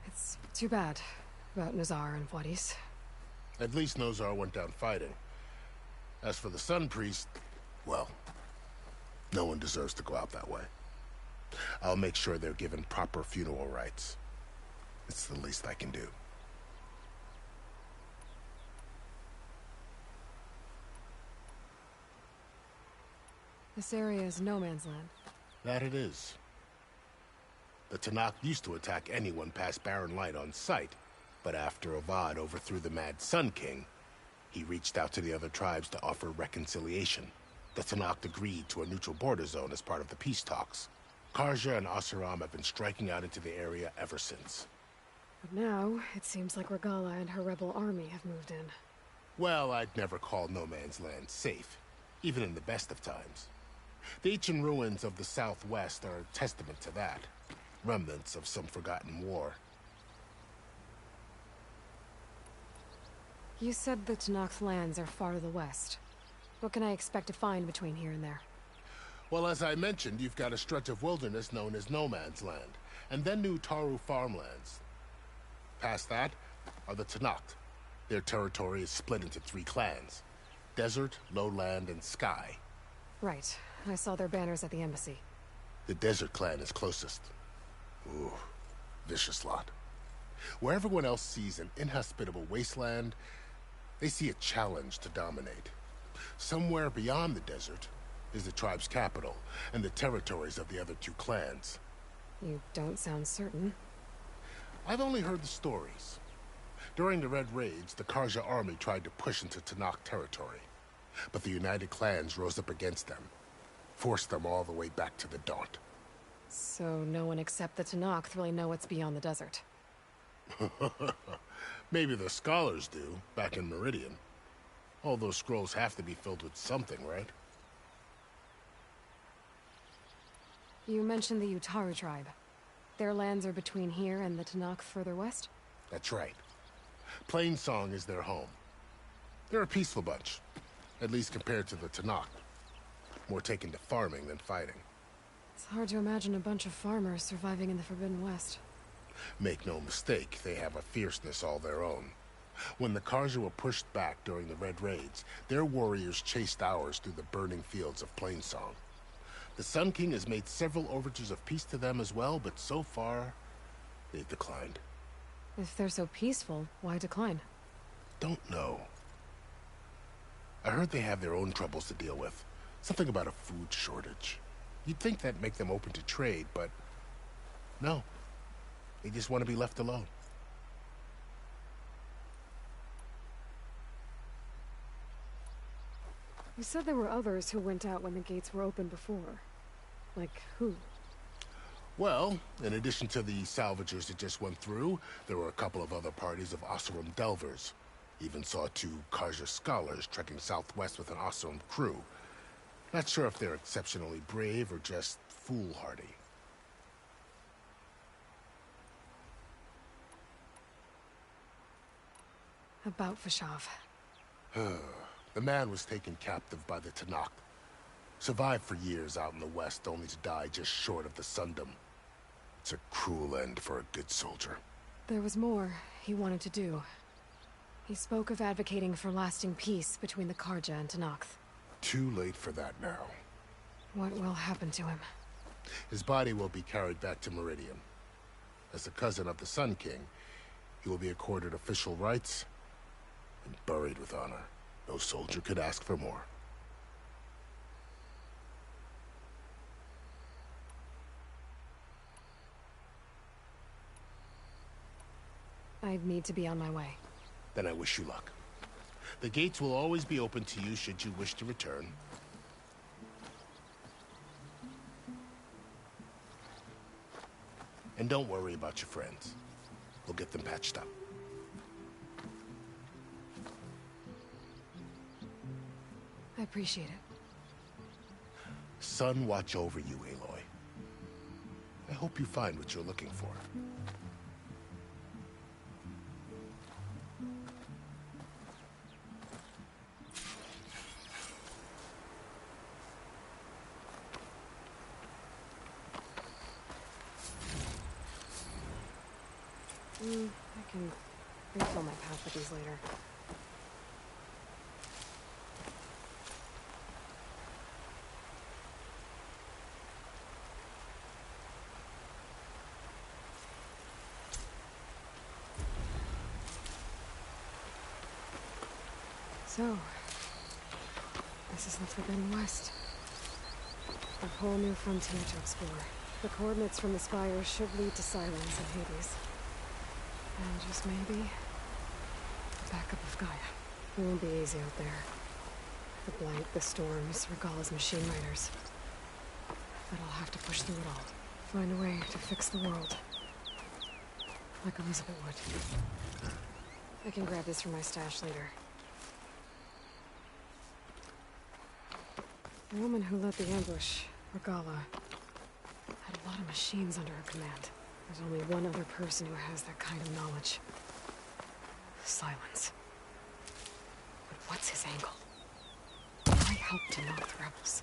It's too bad about Nozar and Wadis. At least Nozar went down fighting. As for the Sun Priest, well, no one deserves to go out that way. I'll make sure they're given proper funeral rites. It's the least I can do. This area is no man's land. That it is. The Tenakth used to attack anyone past Barren Light on sight, but after Avad overthrew the Mad Sun King, he reached out to the other tribes to offer reconciliation. The Tenakth agreed to a neutral border zone as part of the peace talks. Carja and Oseram have been striking out into the area ever since. But now, it seems like Regalla and her rebel army have moved in. Well, I'd never call no man's land safe, even in the best of times. The ancient ruins of the southwest are a testament to that. Remnants of some forgotten war. You said the Tenakth lands are far to the west. What can I expect to find between here and there? Well, as I mentioned, you've got a stretch of wilderness known as No Man's Land, and then New Utaru farmlands. Past that are the Tenakth. Their territory is split into 3 clans: Desert, Lowland, and Sky. Right. I saw their banners at the embassy. The Desert clan is closest. Ooh, vicious lot. Where everyone else sees an inhospitable wasteland, they see a challenge to dominate. Somewhere beyond the desert is the tribe's capital and the territories of the other 2 clans. You don't sound certain. I've only heard the stories. During the Red Raids, the Carja army tried to push into Tenakth territory, but the United Clans rose up against them, forced them all the way back to the Daunt. So no one except the Tenakth really know what's beyond the desert. Maybe the scholars do, back in Meridian. All those scrolls have to be filled with something, right? You mentioned the Utaru tribe. Their lands are between here and the Tenakth further west? That's right. Plainsong is their home. They're a peaceful bunch, at least compared to the Tenakth. More taken to farming than fighting. It's hard to imagine a bunch of farmers surviving in the Forbidden West. Make no mistake, they have a fierceness all their own. When the Carja were pushed back during the Red Raids, their warriors chased ours through the burning fields of Plainsong. The Sun King has made several overtures of peace to them as well, but so far, they've declined. If they're so peaceful, why decline? Don't know. I heard they have their own troubles to deal with. Something about a food shortage. You'd think that'd make them open to trade, but no. They just want to be left alone. You said there were others who went out when the gates were open before. Like who? Well, in addition to the salvagers that just went through, there were a couple of other parties of Oseram delvers. Even saw 2 Carja scholars trekking southwest with an Oseram crew. Not sure if they're exceptionally brave or just foolhardy. About Fashav. The man was taken captive by the Tanakh. Survived for years out in the west, only to die just short of the Sundom. It's a cruel end for a good soldier. There was more he wanted to do. He spoke of advocating for lasting peace between the Carja and Tenakth. Too late for that now. What will happen to him? His body will be carried back to Meridian. As the cousin of the Sun King, he will be accorded official rights and buried with honor. No soldier could ask for more. I'd need to be on my way. Then I wish you luck. The gates will always be open to you should you wish to return. And don't worry about your friends. We'll get them patched up. I appreciate it. Sun watch over you, Aloy. I hope you find what you're looking for. I can refill my path with these later. So, this is the Forbidden West. A whole new frontier to explore. The coordinates from the spires should lead to Silence and Hades. And just maybe, the backup of Gaia. It won't be easy out there. The blight, the storms, Regalla's machine riders. But I'll have to push through it all. Find a way to fix the world. Like Elizabeth would. I can grab this from my stash later. The woman who led the ambush, Regalla, had a lot of machines under her command. There's only one other person who has that kind of knowledge. Silence. But what's his angle? Why help to knock the rebels?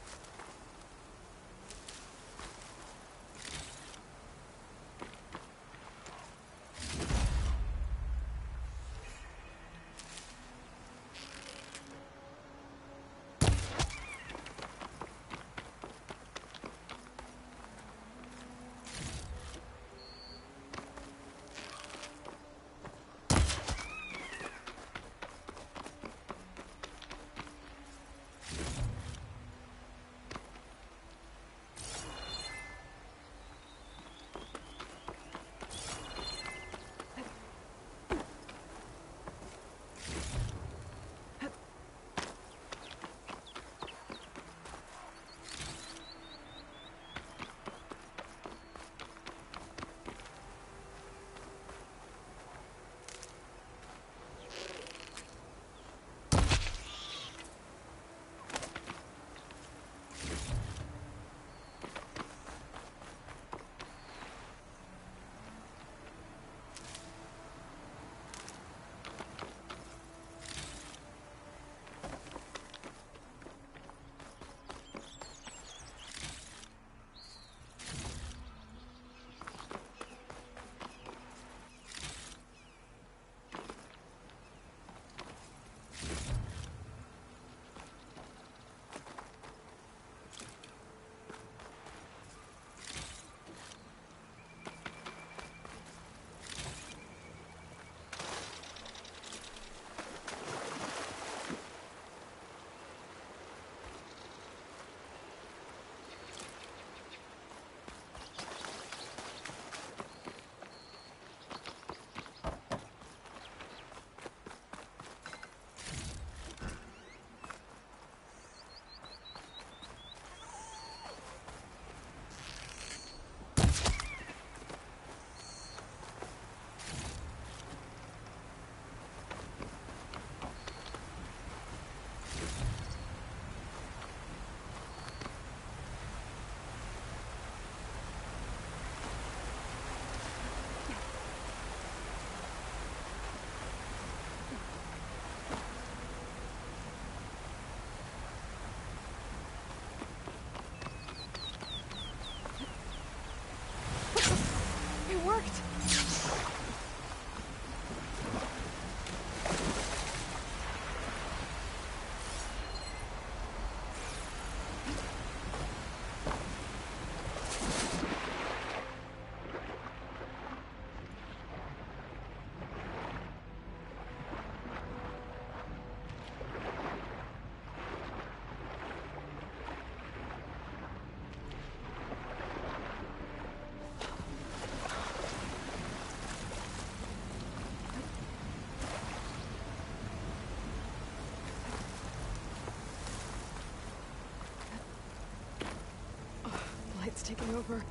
taking over.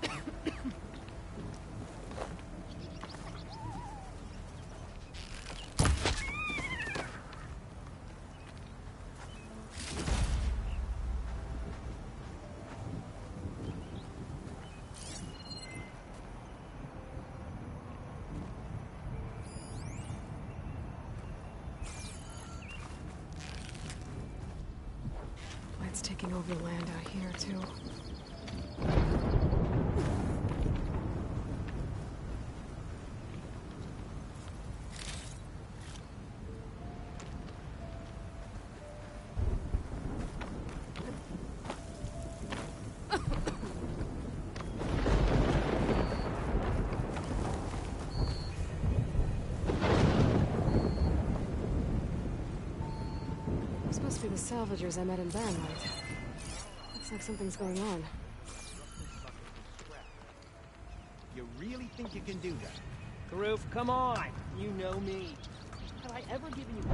It's taking over land out here, too. This must be the salvagers I met in Barren Light. Looks like something's going on. You really think you can do that? Karuf, come on! You know me. Have I ever given you...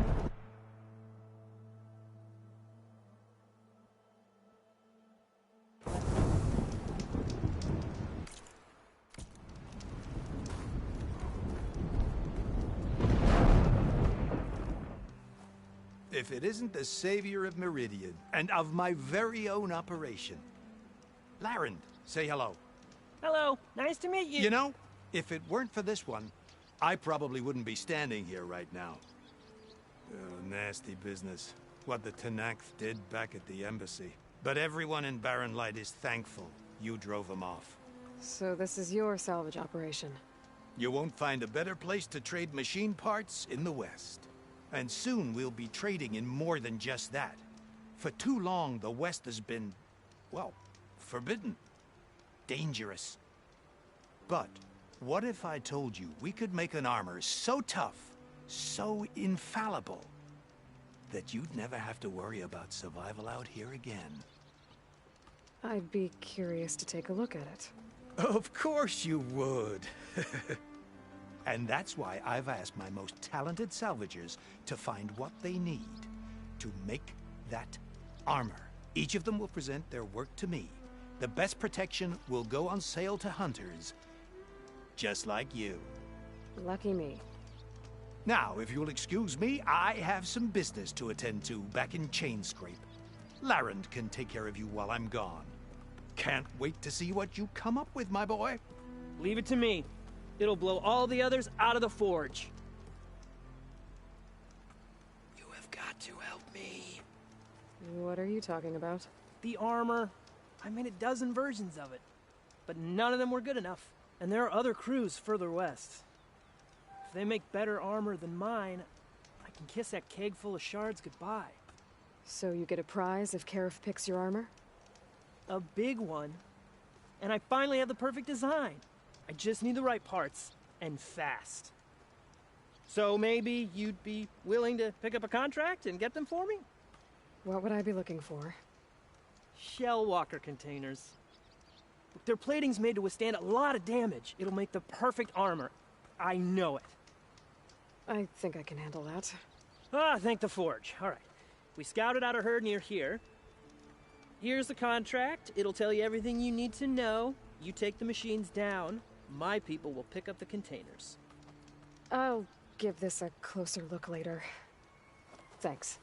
If it isn't the savior of Meridian, and of my very own operation. Larend, say hello. Hello, nice to meet you. You know, if it weren't for this one, I probably wouldn't be standing here right now. Oh, nasty business. What the Tenakth did back at the embassy. But everyone in Barren Light is thankful you drove them off. So this is your salvage operation? You won't find a better place to trade machine parts in the West. And soon we'll be trading in more than just that. For too long, the West has been, well, forbidden. Dangerous. But what if I told you we could make an armor so tough, so infallible, that you'd never have to worry about survival out here again? I'd be curious to take a look at it. Of course you would. And that's why I've asked my most talented salvagers to find what they need to make that armor. Each of them will present their work to me. The best protection will go on sale to hunters, just like you. Lucky me. Now, if you'll excuse me, I have some business to attend to back in Chainscrape. Larend can take care of you while I'm gone. Can't wait to see what you come up with, my boy. Leave it to me. It'll blow all the others out of the forge. You have got to help me. What are you talking about? The armor. I made a dozen versions of it. But none of them were good enough. And there are other crews further west. If they make better armor than mine, I can kiss that keg full of shards goodbye. So you get a prize if Karif picks your armor? A big one. And I finally have the perfect design. I just need the right parts, and fast. So maybe you'd be willing to pick up a contract and get them for me? What would I be looking for? Shell walker containers. Their plating's made to withstand a lot of damage. It'll make the perfect armor. I know it. I think I can handle that. Ah, thank the forge. All right. We scouted out a herd near here. Here's the contract. It'll tell you everything you need to know. You take the machines down. My people will pick up the containers. I'll give this a closer look later. Thanks.